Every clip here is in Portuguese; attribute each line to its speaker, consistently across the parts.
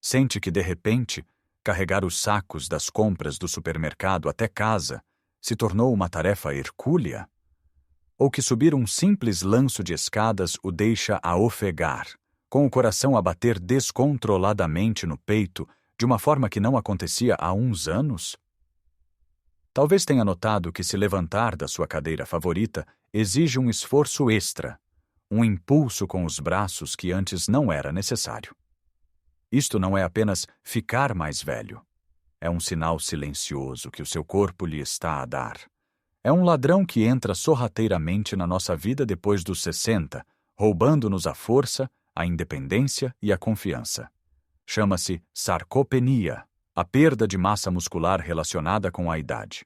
Speaker 1: Sente que, de repente, carregar os sacos das compras do supermercado até casa se tornou uma tarefa hercúlea? Ou que subir um simples lanço de escadas o deixa a ofegar, com o coração a bater descontroladamente no peito de uma forma que não acontecia há uns anos? Talvez tenha notado que se levantar da sua cadeira favorita exige um esforço extra, um impulso com os braços que antes não era necessário. Isto não é apenas ficar mais velho. É um sinal silencioso que o seu corpo lhe está a dar. É um ladrão que entra sorrateiramente na nossa vida depois dos 60, roubando-nos a força, a independência e a confiança. Chama-se sarcopenia, a perda de massa muscular relacionada com a idade.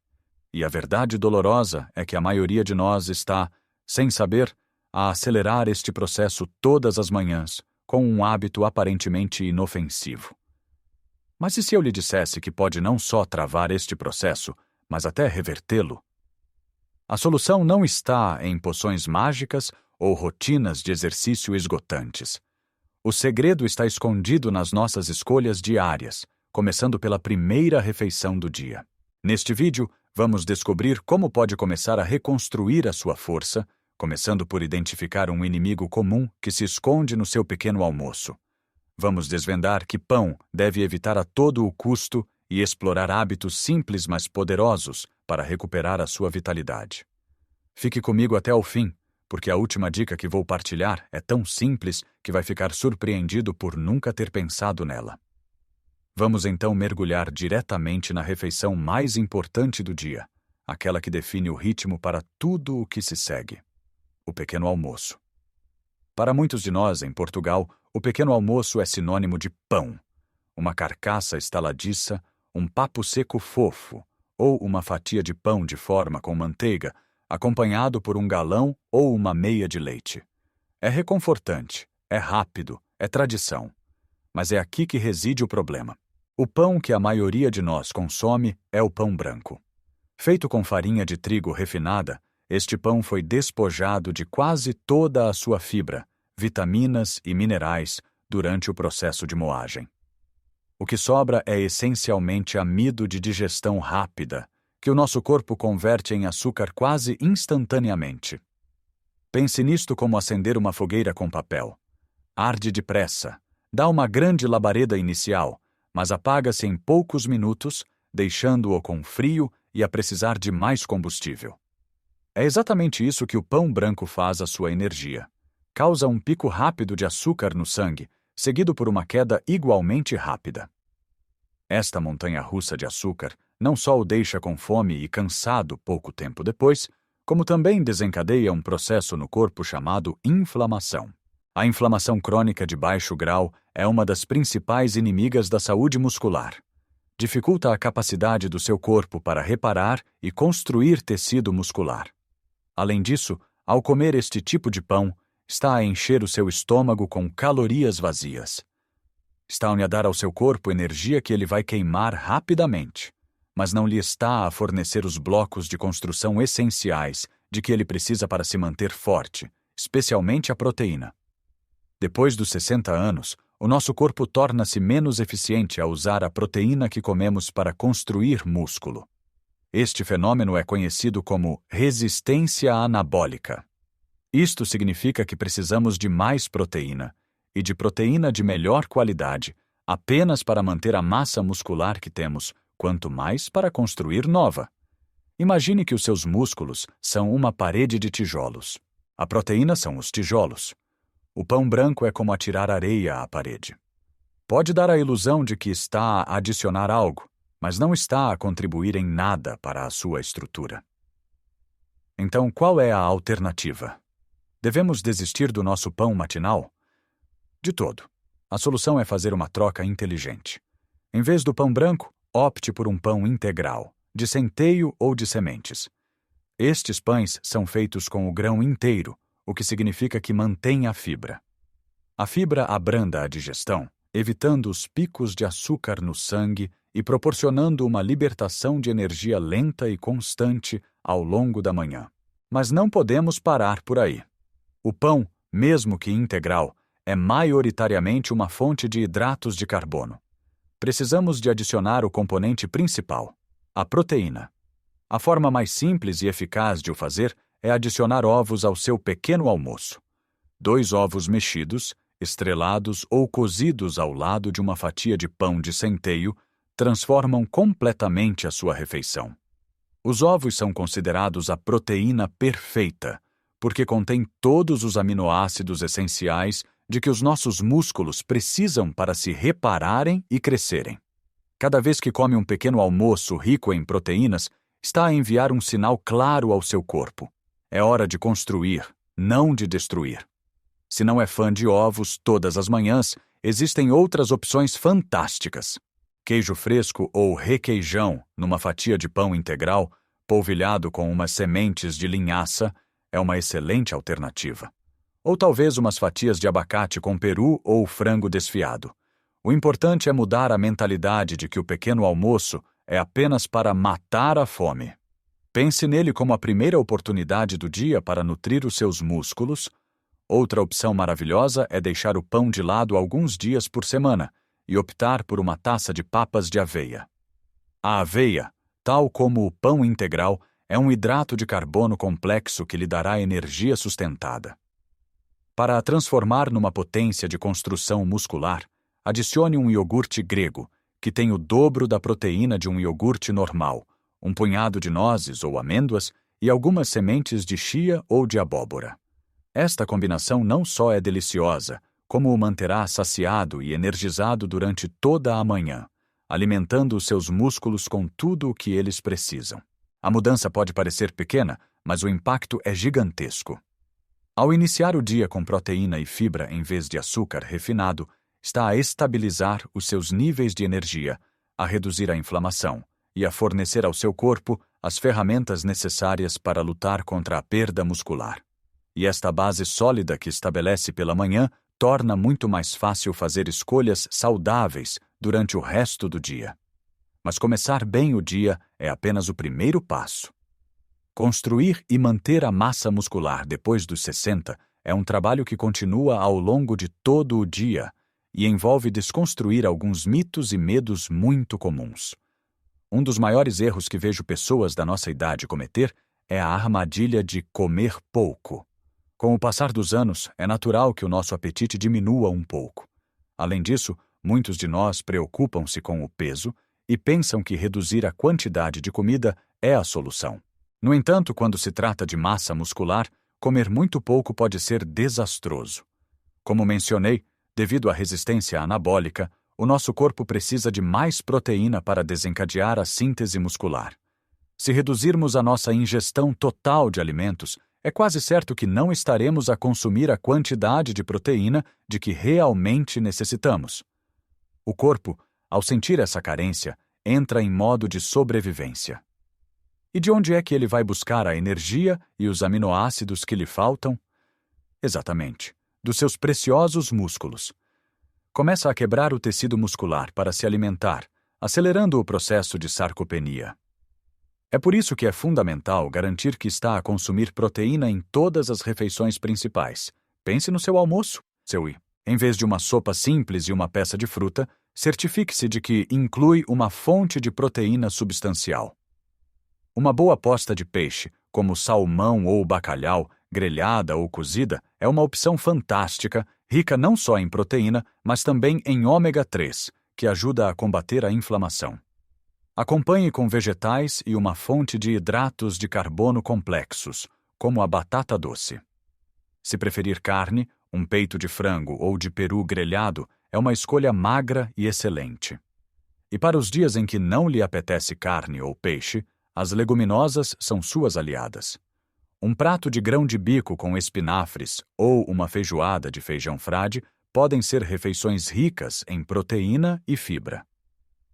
Speaker 1: E a verdade dolorosa é que a maioria de nós está, sem saber, a acelerar este processo todas as manhãs, com um hábito aparentemente inofensivo. Mas e se eu lhe dissesse que pode não só travar este processo, mas até revertê-lo? A solução não está em poções mágicas ou rotinas de exercício esgotantes. O segredo está escondido nas nossas escolhas diárias, começando pela primeira refeição do dia. Neste vídeo, vamos descobrir como pode começar a reconstruir a sua força, começando por identificar um inimigo comum que se esconde no seu pequeno almoço. Vamos desvendar que pão deve evitar a todo o custo e explorar hábitos simples mas poderosos para recuperar a sua vitalidade. Fique comigo até o fim, porque a última dica que vou partilhar é tão simples que vai ficar surpreendido por nunca ter pensado nela. Vamos então mergulhar diretamente na refeição mais importante do dia, aquela que define o ritmo para tudo o que se segue: o pequeno almoço. Para muitos de nós, em Portugal, o pequeno almoço é sinônimo de pão, uma carcaça estaladiça, um papo seco fofo, ou uma fatia de pão de forma com manteiga, acompanhado por um galão ou uma meia de leite. É reconfortante, é rápido, é tradição. Mas é aqui que reside o problema. O pão que a maioria de nós consome é o pão branco. Feito com farinha de trigo refinada, este pão foi despojado de quase toda a sua fibra, vitaminas e minerais durante o processo de moagem. O que sobra é essencialmente amido de digestão rápida, que o nosso corpo converte em açúcar quase instantaneamente. Pense nisto como acender uma fogueira com papel. Arde depressa, dá uma grande labareda inicial, mas apaga-se em poucos minutos, deixando-o com frio e a precisar de mais combustível. É exatamente isso que o pão branco faz à sua energia. Causa um pico rápido de açúcar no sangue, seguido por uma queda igualmente rápida. Esta montanha-russa de açúcar não só o deixa com fome e cansado pouco tempo depois, como também desencadeia um processo no corpo chamado inflamação. A inflamação crônica de baixo grau é uma das principais inimigas da saúde muscular. Dificulta a capacidade do seu corpo para reparar e construir tecido muscular. Além disso, ao comer este tipo de pão, está a encher o seu estômago com calorias vazias. Está a dar ao seu corpo energia que ele vai queimar rapidamente, mas não lhe está a fornecer os blocos de construção essenciais de que ele precisa para se manter forte, especialmente a proteína. Depois dos 60 anos, o nosso corpo torna-se menos eficiente a usar a proteína que comemos para construir músculo. Este fenômeno é conhecido como resistência anabólica. Isto significa que precisamos de mais proteína, e de proteína de melhor qualidade, apenas para manter a massa muscular que temos, quanto mais para construir nova. Imagine que os seus músculos são uma parede de tijolos. A proteína são os tijolos. O pão branco é como atirar areia à parede. Pode dar a ilusão de que está a adicionar algo, mas não está a contribuir em nada para a sua estrutura. Então, qual é a alternativa? Devemos desistir do nosso pão matinal? De todo. A solução é fazer uma troca inteligente. Em vez do pão branco, opte por um pão integral, de centeio ou de sementes. Estes pães são feitos com o grão inteiro, o que significa que mantém a fibra. A fibra abranda a digestão, evitando os picos de açúcar no sangue e proporcionando uma libertação de energia lenta e constante ao longo da manhã. Mas não podemos parar por aí. O pão, mesmo que integral, é maioritariamente uma fonte de hidratos de carbono. precisamos de adicionar o componente principal, a proteína. A forma mais simples e eficaz de o fazer é adicionar ovos ao seu pequeno almoço. 2 ovos mexidos, estrelados ou cozidos ao lado de uma fatia de pão de centeio transformam completamente a sua refeição. Os ovos são considerados a proteína perfeita, porque contém todos os aminoácidos essenciais de que os nossos músculos precisam para se repararem e crescerem. Cada vez que come um pequeno almoço rico em proteínas, está a enviar um sinal claro ao seu corpo. É hora de construir, não de destruir. Se não é fã de ovos todas as manhãs, existem outras opções fantásticas. Queijo fresco ou requeijão numa fatia de pão integral, polvilhado com umas sementes de linhaça, é uma excelente alternativa. Ou talvez umas fatias de abacate com peru ou frango desfiado. O importante é mudar a mentalidade de que o pequeno almoço é apenas para matar a fome. Pense nele como a primeira oportunidade do dia para nutrir os seus músculos. Outra opção maravilhosa é deixar o pão de lado alguns dias por semana e optar por uma taça de papas de aveia. A aveia, tal como o pão integral, é um hidrato de carbono complexo que lhe dará energia sustentada. Para a transformar numa potência de construção muscular, adicione um iogurte grego, que tem o dobro da proteína de um iogurte normal, um punhado de nozes ou amêndoas e algumas sementes de chia ou de abóbora. Esta combinação não só é deliciosa, como o manterá saciado e energizado durante toda a manhã, alimentando os seus músculos com tudo o que eles precisam. A mudança pode parecer pequena, mas o impacto é gigantesco. Ao iniciar o dia com proteína e fibra em vez de açúcar refinado, está a estabilizar os seus níveis de energia, a reduzir a inflamação e a fornecer ao seu corpo as ferramentas necessárias para lutar contra a perda muscular. E esta base sólida que estabelece pela manhã torna muito mais fácil fazer escolhas saudáveis durante o resto do dia. Mas começar bem o dia é apenas o primeiro passo. Construir e manter a massa muscular depois dos 60 é um trabalho que continua ao longo de todo o dia e envolve desconstruir alguns mitos e medos muito comuns. Um dos maiores erros que vejo pessoas da nossa idade cometer é a armadilha de comer pouco. Com o passar dos anos, é natural que o nosso apetite diminua um pouco. Além disso, muitos de nós preocupam-se com o peso e pensam que reduzir a quantidade de comida é a solução. No entanto, quando se trata de massa muscular, comer muito pouco pode ser desastroso. Como mencionei, devido à resistência anabólica, o nosso corpo precisa de mais proteína para desencadear a síntese muscular. Se reduzirmos a nossa ingestão total de alimentos, é quase certo que não estaremos a consumir a quantidade de proteína de que realmente necessitamos. O corpo, ao sentir essa carência, entra em modo de sobrevivência. E de onde é que ele vai buscar a energia e os aminoácidos que lhe faltam? Exatamente, dos seus preciosos músculos. Começa a quebrar o tecido muscular para se alimentar, acelerando o processo de sarcopenia. É por isso que é fundamental garantir que está a consumir proteína em todas as refeições principais. Pense no seu almoço, em vez de uma sopa simples e uma peça de fruta, certifique-se de que inclui uma fonte de proteína substancial. Uma boa posta de peixe, como salmão ou bacalhau, grelhada ou cozida, é uma opção fantástica, rica não só em proteína, mas também em ômega 3, que ajuda a combater a inflamação. Acompanhe com vegetais e uma fonte de hidratos de carbono complexos, como a batata doce. Se preferir carne, um peito de frango ou de peru grelhado é uma escolha magra e excelente. E para os dias em que não lhe apetece carne ou peixe, as leguminosas são suas aliadas. Um prato de grão de bico com espinafres ou uma feijoada de feijão frade podem ser refeições ricas em proteína e fibra.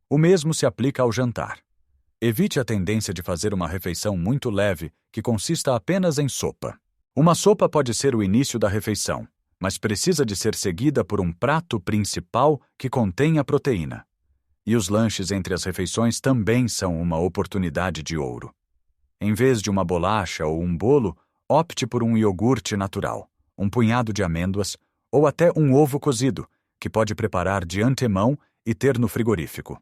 Speaker 1: O mesmo se aplica ao jantar. Evite a tendência de fazer uma refeição muito leve que consista apenas em sopa. Uma sopa pode ser o início da refeição, mas precisa de ser seguida por um prato principal que contenha proteína. E os lanches entre as refeições também são uma oportunidade de ouro. Em vez de uma bolacha ou um bolo, opte por um iogurte natural, um punhado de amêndoas ou até um ovo cozido, que pode preparar de antemão e ter no frigorífico.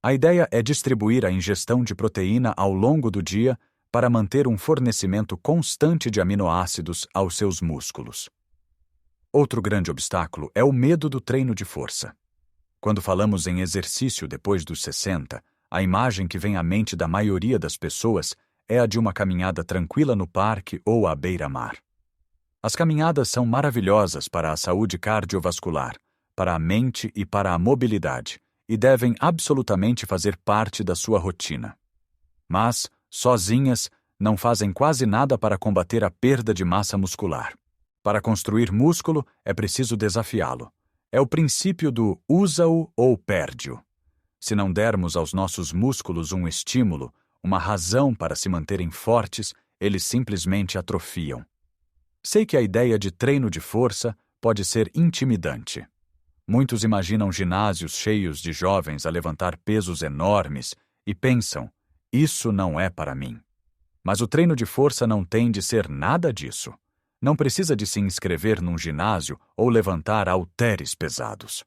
Speaker 1: A ideia é distribuir a ingestão de proteína ao longo do dia para manter um fornecimento constante de aminoácidos aos seus músculos. Outro grande obstáculo é o medo do treino de força. Quando falamos em exercício depois dos 60, a imagem que vem à mente da maioria das pessoas é a de uma caminhada tranquila no parque ou à beira-mar. As caminhadas são maravilhosas para a saúde cardiovascular, para a mente e para a mobilidade, e devem absolutamente fazer parte da sua rotina. Mas, sozinhas, não fazem quase nada para combater a perda de massa muscular. Para construir músculo, é preciso desafiá-lo. É o princípio do usa-o ou perde-o. Se não dermos aos nossos músculos um estímulo, uma razão para se manterem fortes, eles simplesmente atrofiam. Sei que a ideia de treino de força pode ser intimidante. Muitos imaginam ginásios cheios de jovens a levantar pesos enormes e pensam, isso não é para mim. Mas o treino de força não tem de ser nada disso. Não precisa de se inscrever num ginásio ou levantar halteres pesados.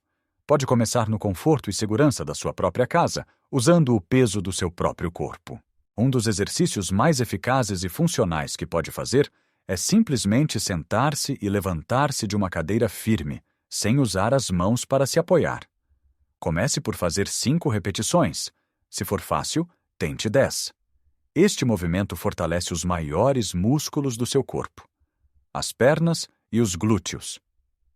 Speaker 1: Pode começar no conforto e segurança da sua própria casa, usando o peso do seu próprio corpo. Um dos exercícios mais eficazes e funcionais que pode fazer é simplesmente sentar-se e levantar-se de uma cadeira firme, sem usar as mãos para se apoiar. Comece por fazer 5 repetições. Se for fácil, tente 10. Este movimento fortalece os maiores músculos do seu corpo: as pernas e os glúteos.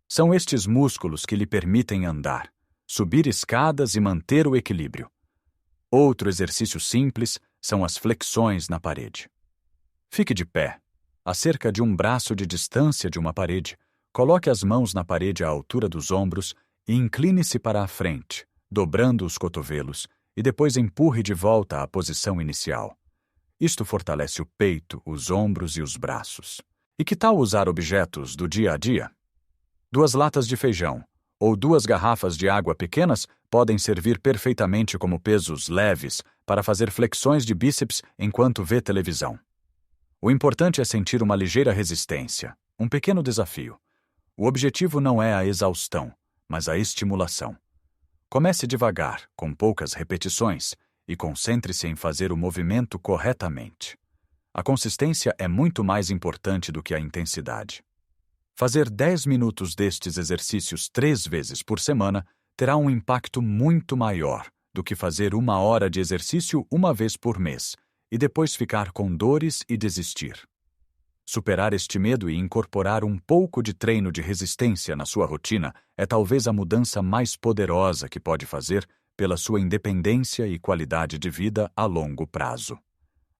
Speaker 1: São estes músculos que lhe permitem andar, subir escadas e manter o equilíbrio. Outro exercício simples são as flexões na parede. Fique de pé, a cerca de um braço de distância de uma parede. Coloque as mãos na parede à altura dos ombros e incline-se para a frente, dobrando os cotovelos, e depois empurre de volta à posição inicial. Isto fortalece o peito, os ombros e os braços. E que tal usar objetos do dia a dia? 2 latas de feijão ou 2 garrafas de água pequenas podem servir perfeitamente como pesos leves para fazer flexões de bíceps enquanto vê televisão. O importante é sentir uma ligeira resistência, um pequeno desafio. O objetivo não é a exaustão, mas a estimulação. Comece devagar, com poucas repetições, e concentre-se em fazer o movimento corretamente. A consistência é muito mais importante do que a intensidade. Fazer 10 minutos destes exercícios 3 vezes por semana terá um impacto muito maior do que fazer 1 hora de exercício 1 vez por mês e depois ficar com dores e desistir. Superar este medo e incorporar um pouco de treino de resistência na sua rotina é talvez a mudança mais poderosa que pode fazer pela sua independência e qualidade de vida a longo prazo.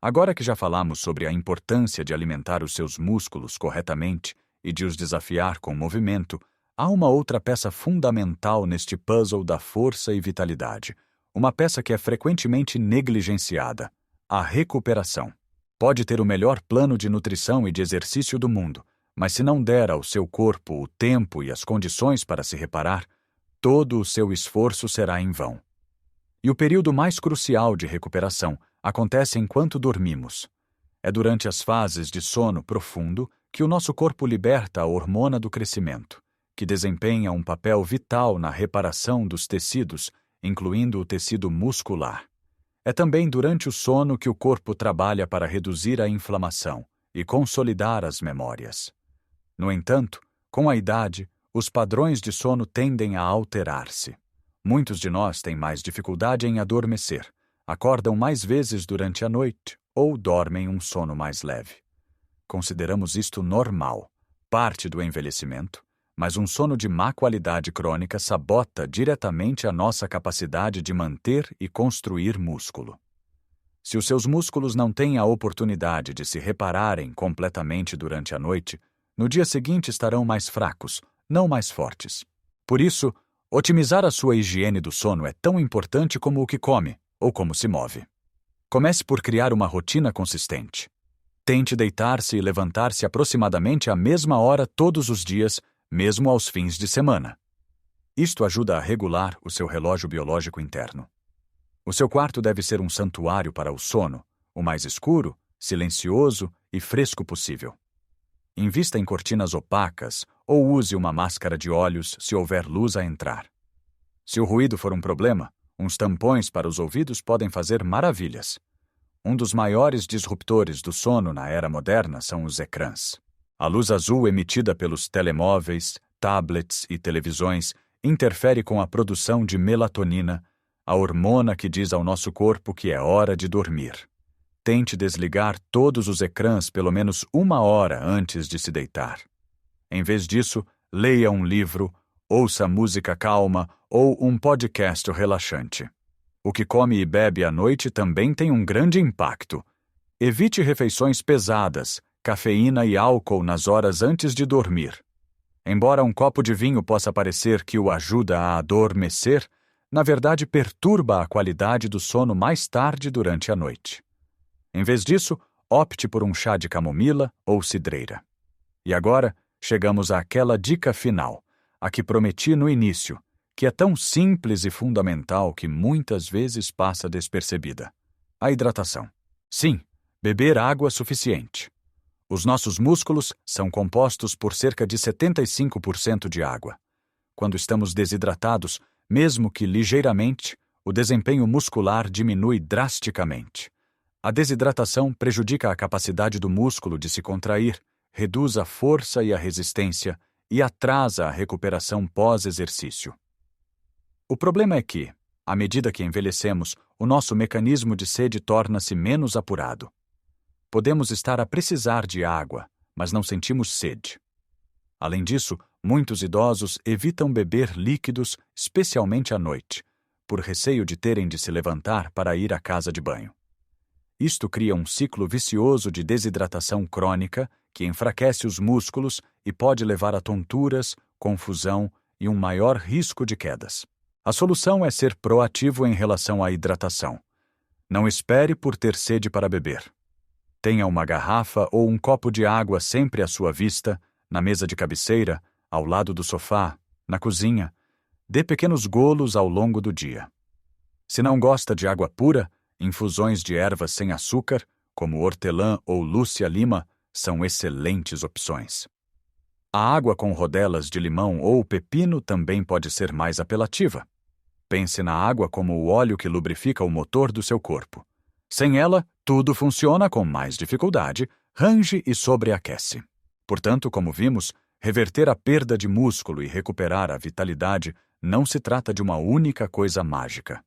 Speaker 1: Agora que já falamos sobre a importância de alimentar os seus músculos corretamente e de os desafiar com movimento, há uma outra peça fundamental neste puzzle da força e vitalidade, uma peça que é frequentemente negligenciada: a recuperação. Pode ter o melhor plano de nutrição e de exercício do mundo, mas se não der ao seu corpo o tempo e as condições para se reparar, todo o seu esforço será em vão. E o período mais crucial de recuperação acontece enquanto dormimos. É durante as fases de sono profundo que o nosso corpo liberta a hormona do crescimento, que desempenha um papel vital na reparação dos tecidos, incluindo o tecido muscular. É também durante o sono que o corpo trabalha para reduzir a inflamação e consolidar as memórias. No entanto, com a idade, os padrões de sono tendem a alterar-se. Muitos de nós têm mais dificuldade em adormecer, acordam mais vezes durante a noite ou dormem um sono mais leve. Consideramos isto normal, parte do envelhecimento, mas um sono de má qualidade crônica sabota diretamente a nossa capacidade de manter e construir músculo. Se os seus músculos não têm a oportunidade de se repararem completamente durante a noite, no dia seguinte estarão mais fracos, não mais fortes. Por isso, otimizar a sua higiene do sono é tão importante como o que come ou como se move. Comece por criar uma rotina consistente. Tente deitar-se e levantar-se aproximadamente à mesma hora todos os dias, mesmo aos fins de semana. Isto ajuda a regular o seu relógio biológico interno. O seu quarto deve ser um santuário para o sono, o mais escuro, silencioso e fresco possível. Invista em cortinas opacas ou use uma máscara de olhos se houver luz a entrar. Se o ruído for um problema, uns tampões para os ouvidos podem fazer maravilhas. Um dos maiores disruptores do sono na era moderna são os ecrãs. A luz azul emitida pelos telemóveis, tablets e televisões interfere com a produção de melatonina, a hormona que diz ao nosso corpo que é hora de dormir. Tente desligar todos os ecrãs pelo menos 1 hora antes de se deitar. Em vez disso, leia um livro, ouça música calma ou um podcast relaxante. O que come e bebe à noite também tem um grande impacto. Evite refeições pesadas, cafeína e álcool nas horas antes de dormir. Embora um copo de vinho possa parecer que o ajuda a adormecer, na verdade perturba a qualidade do sono mais tarde durante a noite. Em vez disso, opte por um chá de camomila ou cidreira. E agora, chegamos àquela dica final, a que prometi no início, que é tão simples e fundamental que muitas vezes passa despercebida. A hidratação. Sim, beber água suficiente. Os nossos músculos são compostos por cerca de 75% de água. Quando estamos desidratados, mesmo que ligeiramente, o desempenho muscular diminui drasticamente. A desidratação prejudica a capacidade do músculo de se contrair, reduz a força e a resistência e atrasa a recuperação pós-exercício. O problema é que, à medida que envelhecemos, o nosso mecanismo de sede torna-se menos apurado. Podemos estar a precisar de água, mas não sentimos sede. Além disso, muitos idosos evitam beber líquidos, especialmente à noite, por receio de terem de se levantar para ir à casa de banho. Isto cria um ciclo vicioso de desidratação crônica que enfraquece os músculos e pode levar a tonturas, confusão e um maior risco de quedas. A solução é ser proativo em relação à hidratação. Não espere por ter sede para beber. Tenha uma garrafa ou um copo de água sempre à sua vista, na mesa de cabeceira, ao lado do sofá, na cozinha. Dê pequenos golos ao longo do dia. Se não gosta de água pura, infusões de ervas sem açúcar, como hortelã ou lúcia lima, são excelentes opções. A água com rodelas de limão ou pepino também pode ser mais apelativa. Pense na água como o óleo que lubrifica o motor do seu corpo. Sem ela, tudo funciona com mais dificuldade, range e sobreaquece. Portanto, como vimos, reverter a perda de músculo e recuperar a vitalidade não se trata de uma única coisa mágica.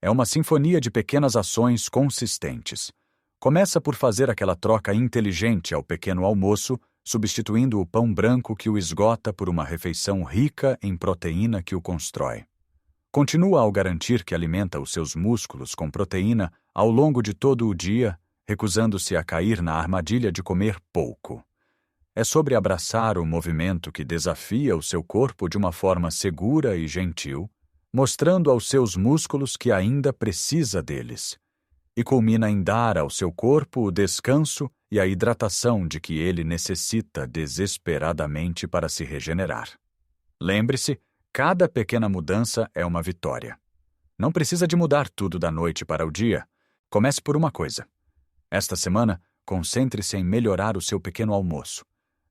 Speaker 1: É uma sinfonia de pequenas ações consistentes. Começa por fazer aquela troca inteligente ao pequeno almoço, substituindo o pão branco que o esgota por uma refeição rica em proteína que o constrói. Continua ao garantir que alimenta os seus músculos com proteína ao longo de todo o dia, recusando-se a cair na armadilha de comer pouco. É sobre abraçar o movimento que desafia o seu corpo de uma forma segura e gentil, mostrando aos seus músculos que ainda precisa deles, e culmina em dar ao seu corpo o descanso e a hidratação de que ele necessita desesperadamente para se regenerar. Lembre-se, cada pequena mudança é uma vitória. Não precisa de mudar tudo da noite para o dia. Comece por uma coisa. Esta semana, concentre-se em melhorar o seu pequeno almoço.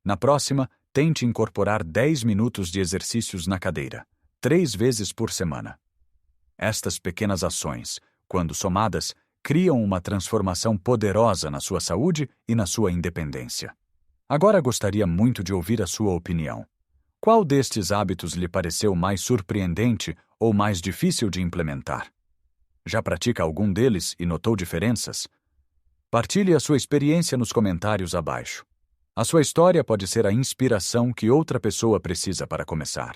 Speaker 1: Na próxima, tente incorporar 10 minutos de exercícios na cadeira, 3 vezes por semana. Estas pequenas ações, quando somadas, criam uma transformação poderosa na sua saúde e na sua independência. Agora gostaria muito de ouvir a sua opinião. Qual destes hábitos lhe pareceu mais surpreendente ou mais difícil de implementar? Já pratica algum deles e notou diferenças? Partilhe a sua experiência nos comentários abaixo. A sua história pode ser a inspiração que outra pessoa precisa para começar.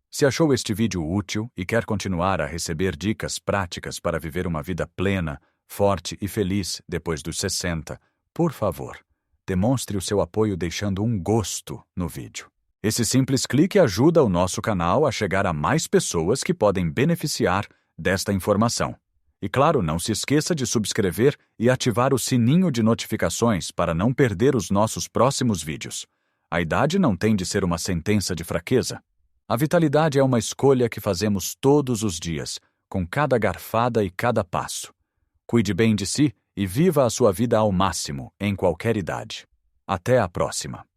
Speaker 1: Se achou este vídeo útil e quer continuar a receber dicas práticas para viver uma vida plena, forte e feliz depois dos 60, por favor, demonstre o seu apoio deixando um gosto no vídeo. Esse simples clique ajuda o nosso canal a chegar a mais pessoas que podem beneficiar desta informação. E claro, não se esqueça de subscrever e ativar o sininho de notificações para não perder os nossos próximos vídeos. A idade não tem de ser uma sentença de fraqueza. A vitalidade é uma escolha que fazemos todos os dias, com cada garfada e cada passo. Cuide bem de si e viva a sua vida ao máximo, em qualquer idade. Até a próxima!